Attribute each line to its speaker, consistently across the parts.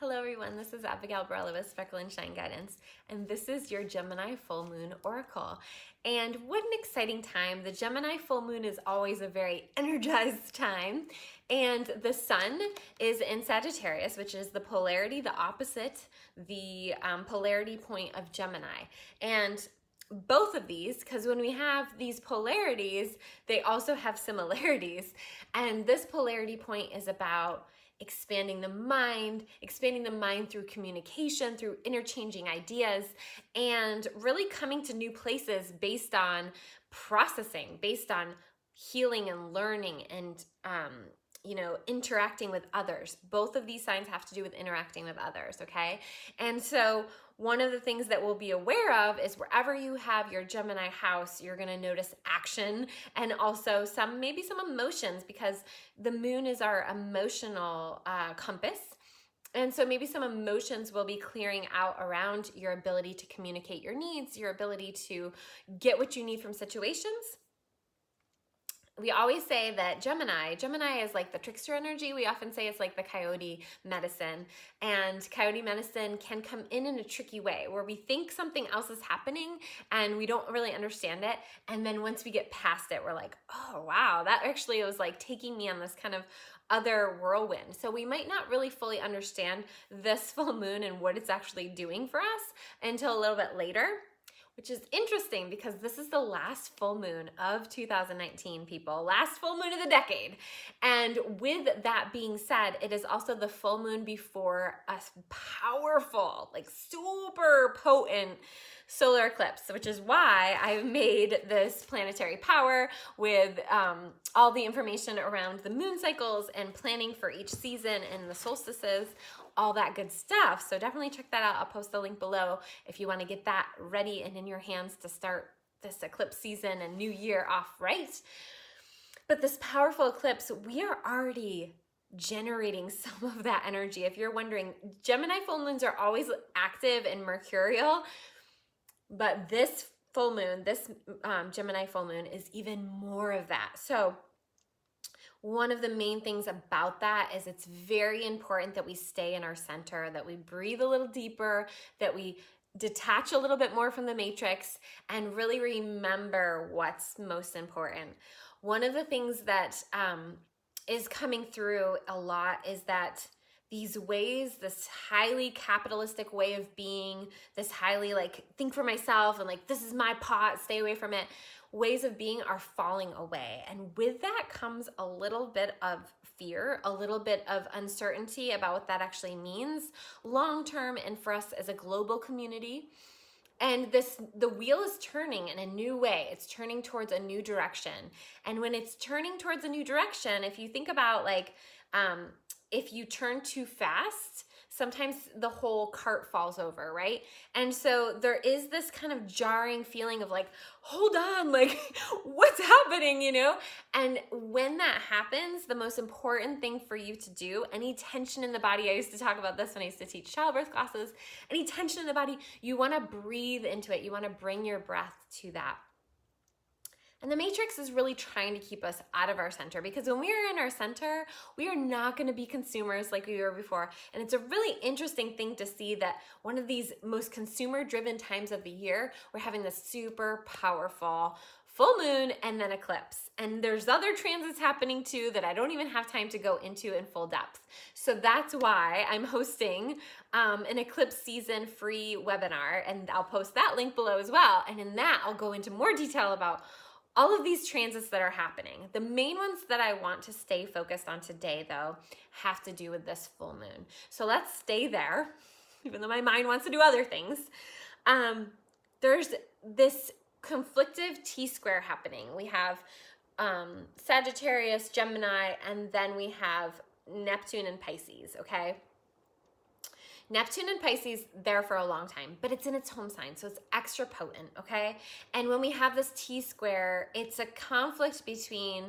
Speaker 1: Hello everyone, this is Abigail Barella with Speckle and Shine Guidance, and this is your Gemini Full Moon Oracle. And what an exciting time. The Gemini Full Moon is always a very energized time, and the Sun is in Sagittarius, which is the polarity, the opposite, the polarity point of Gemini. And both of these, because when we have these polarities, they also have similarities, and this polarity point is about expanding the mind through communication, through interchanging ideas, and really coming to new places based on processing, based on healing and learning and interacting with others. Both of these signs have to do with interacting with others, okay? And so one of the things that we'll be aware of is wherever you have your Gemini house, you're going to notice action and also maybe some emotions, because the moon is our emotional compass. And so maybe some emotions will be clearing out around your ability to communicate your needs, your ability to get what you need from situations. We always say that Gemini is like the trickster energy. We often say it's like the coyote medicine, and coyote medicine can come in a tricky way where we think something else is happening and we don't really understand it. And then once we get past it, we're like, oh, wow, that actually was like taking me on this kind of other whirlwind. So we might not really fully understand this full moon and what it's actually doing for us until a little bit later, which is interesting because this is the last full moon of 2019, people. Last full moon of the decade. And with that being said, it is also the full moon before a powerful, like super potent solar eclipse, which is why I've made this planetary power with all the information around the moon cycles and planning for each season and the solstices, all that good stuff. So definitely check that out. I'll post the link below if you want to get that ready and in your hands to start this eclipse season and new year off right. But this powerful eclipse, we are already generating some of that energy. If you're wondering, Gemini full moons are always active and mercurial, but this full moon, this Gemini full moon is even more of that. So one of the main things about that is it's very important that we stay in our center, that we breathe a little deeper, that we detach a little bit more from the matrix and really remember what's most important. One of the things that is coming through a lot is that these ways, this highly capitalistic way of being, this highly like think for myself and like this is my pot, stay away from it, ways of being are falling away. And with that comes a little bit of fear, a little bit of uncertainty about what that actually means long term and for us as a global community. And the wheel is turning in a new way. It's turning towards a new direction. And when it's turning towards a new direction, if you think about like if you turn too fast, sometimes the whole cart falls over, right? And so there is this kind of jarring feeling of like, hold on, like what's happening, you know? And when that happens, the most important thing for you to do, any tension in the body, I used to talk about this when I used to teach childbirth classes, any tension in the body, you wanna breathe into it. You wanna bring your breath to that. And the matrix is really trying to keep us out of our center, because when we are in our center, we are not going to be consumers like we were before. And it's a really interesting thing to see that one of these most consumer-driven times of the year, we're having this super powerful full moon and then eclipse. And there's other transits happening too that I don't even have time to go into in full depth. So that's why I'm hosting an eclipse season free webinar, and I'll post that link below as well. And in that, I'll go into more detail about all of these transits that are happening. The main ones that I want to stay focused on today, though, have to do with this full moon. So let's stay there, even though my mind wants to do other things. There's this conflictive T-square happening. We have Sagittarius, Gemini, and then we have Neptune and Pisces, okay? Neptune and Pisces there for a long time, but it's in its home sign, so it's extra potent, okay? And when we have this T-square, it's a conflict between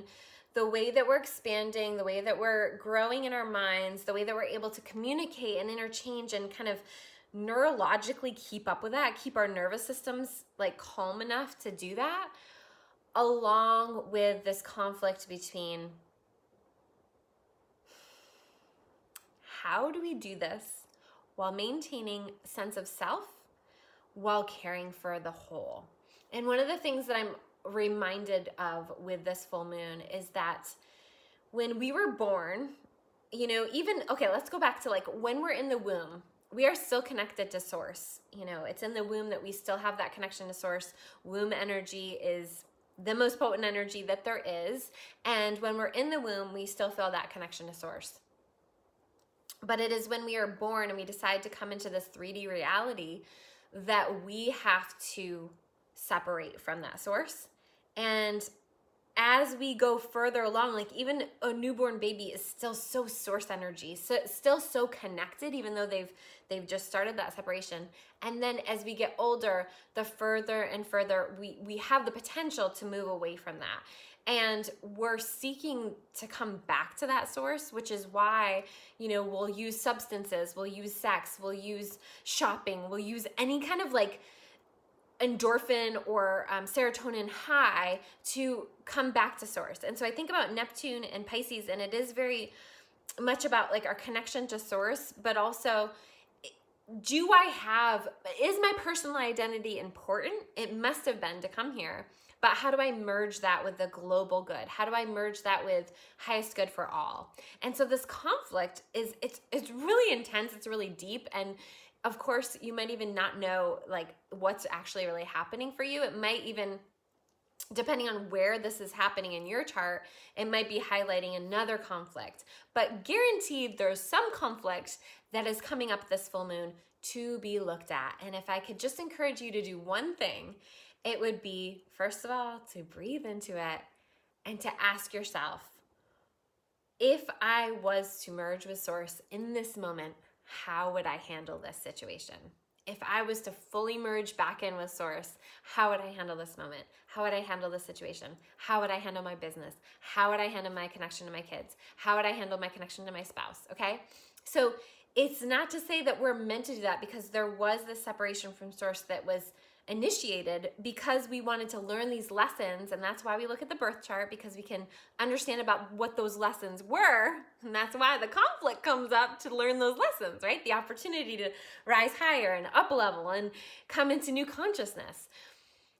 Speaker 1: the way that we're expanding, the way that we're growing in our minds, the way that we're able to communicate and interchange and kind of neurologically keep up with that, keep our nervous systems like calm enough to do that, along with this conflict between how do we do this while maintaining a sense of self, while caring for the whole. And one of the things that I'm reminded of with this full moon is that when we were born, okay, let's go back to like when we're in the womb, we are still connected to source. It's in the womb that we still have that connection to source. Womb energy is the most potent energy that there is. And when we're in the womb, we still feel that connection to source. But it is when we are born and we decide to come into this 3D reality that we have to separate from that source. And as we go further along, like even a newborn baby is still so source energy, so still so connected, even though they've just started that separation. And then as we get older, the further and further we have the potential to move away from that. And we're seeking to come back to that source, which is why, we'll use substances, we'll use sex, we'll use shopping, we'll use any kind of like endorphin or serotonin high to come back to source. And so I think about Neptune and Pisces, and it is very much about like our connection to source, but also, is my personal identity important? It must have been to come here. But how do I merge that with the global good? How do I merge that with highest good for all? And so this conflict it's really intense, it's really deep, and of course, you might even not know like what's actually really happening for you. It might even, depending on where this is happening in your chart, it might be highlighting another conflict. But guaranteed, there's some conflict that is coming up this full moon to be looked at. And if I could just encourage you to do one thing, it would be, first of all, to breathe into it and to ask yourself, if I was to merge with source in this moment, how would I handle this situation? If I was to fully merge back in with source, how would I handle this moment? How would I handle this situation? How would I handle my business? How would I handle my connection to my kids? How would I handle my connection to my spouse? Okay? So it's not to say that we're meant to do that, because there was this separation from source that was initiated because we wanted to learn these lessons, and that's why we look at the birth chart, because we can understand about what those lessons were, and that's why the conflict comes up, to learn those lessons, right? The opportunity to rise higher and up level and come into new consciousness.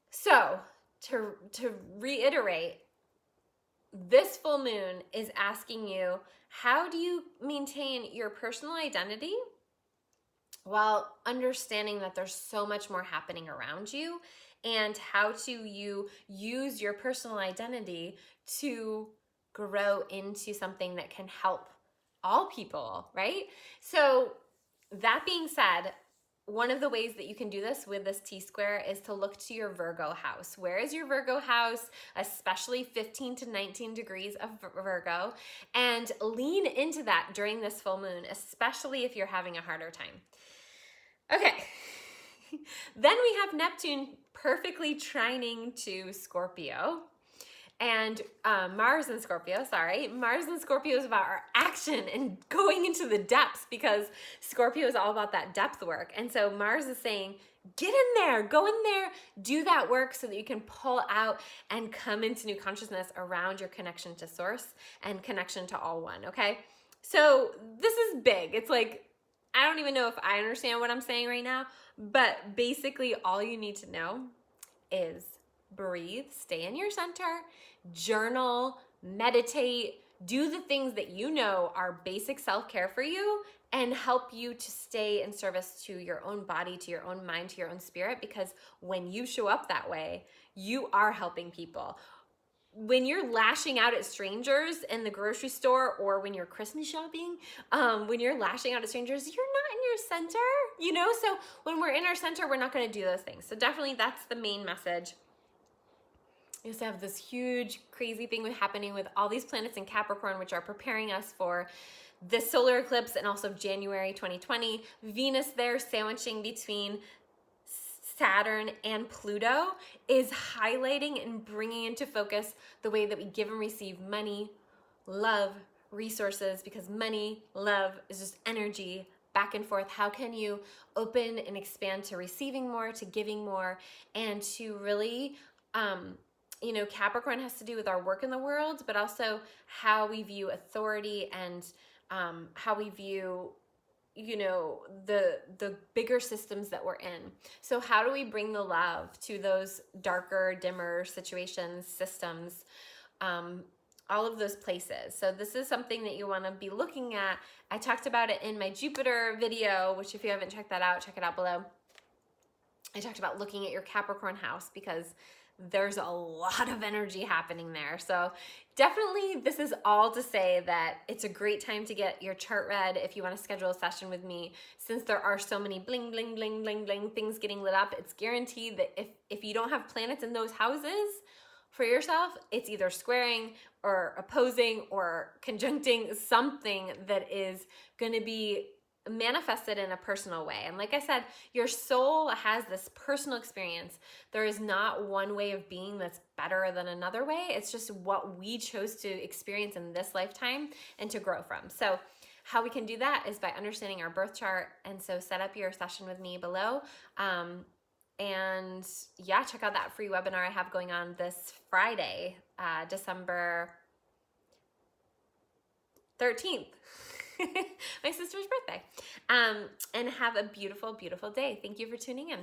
Speaker 1: So to reiterate, this full moon is asking you, how do you maintain your personal identity while understanding that there's so much more happening around you, and how to you use your personal identity to grow into something that can help all people, right? So that being said, one of the ways that you can do this with this T-square is to look to your Virgo house. Where is your Virgo house? Especially 15 to 19 degrees of Virgo, and lean into that during this full moon, especially if you're having a harder time. Okay, then we have Neptune perfectly trining to Scorpio, and Mars in Scorpio, Mars in Scorpio is about our action and going into the depths, because Scorpio is all about that depth work. And so Mars is saying, get in there, go in there, do that work so that you can pull out and come into new consciousness around your connection to source and connection to all one, okay? So this is big. It's like, I don't even know if I understand what I'm saying right now, but basically all you need to know is breathe, stay in your center, journal, meditate, do the things that you know are basic self-care for you and help you to stay in service to your own body, to your own mind, to your own spirit, because when you show up that way, you are helping people. When you're lashing out at strangers in the grocery store, or when you're Christmas shopping, when you're lashing out at strangers, you're not in your center, So when we're in our center, we're not going to do those things. So definitely that's the main message. You also have this huge, crazy thing happening with all these planets in Capricorn, which are preparing us for the solar eclipse and also January 2020. Venus there sandwiching between Saturn and Pluto is highlighting and bringing into focus the way that we give and receive money, love, resources, because money, love is just energy back and forth. How can you open and expand to receiving more, to giving more, and to really, Capricorn has to do with our work in the world, but also how we view authority and how we view you know, the bigger systems that we're in. So how do we bring the love to those darker, dimmer situations, systems, all of those places? So this is something that you want to be looking at. I talked about it in my Jupiter video, which if you haven't checked that out, check it out below. I talked about looking at your Capricorn house because there's a lot of energy happening there. So definitely this is all to say that it's a great time to get your chart read if you want to schedule a session with me. Since there are so many bling, bling, bling, bling, bling things getting lit up, it's guaranteed that if you don't have planets in those houses for yourself, it's either squaring or opposing or conjuncting something that is going to be manifested in a personal way. And like I said, your soul has this personal experience. There is not one way of being that's better than another way. It's just what we chose to experience in this lifetime and to grow from. So how we can do that is by understanding our birth chart. And so set up your session with me below. And yeah, check out that free webinar I have going on this Friday, December 13th. My sister's birthday. And have a beautiful, beautiful day. Thank you for tuning in.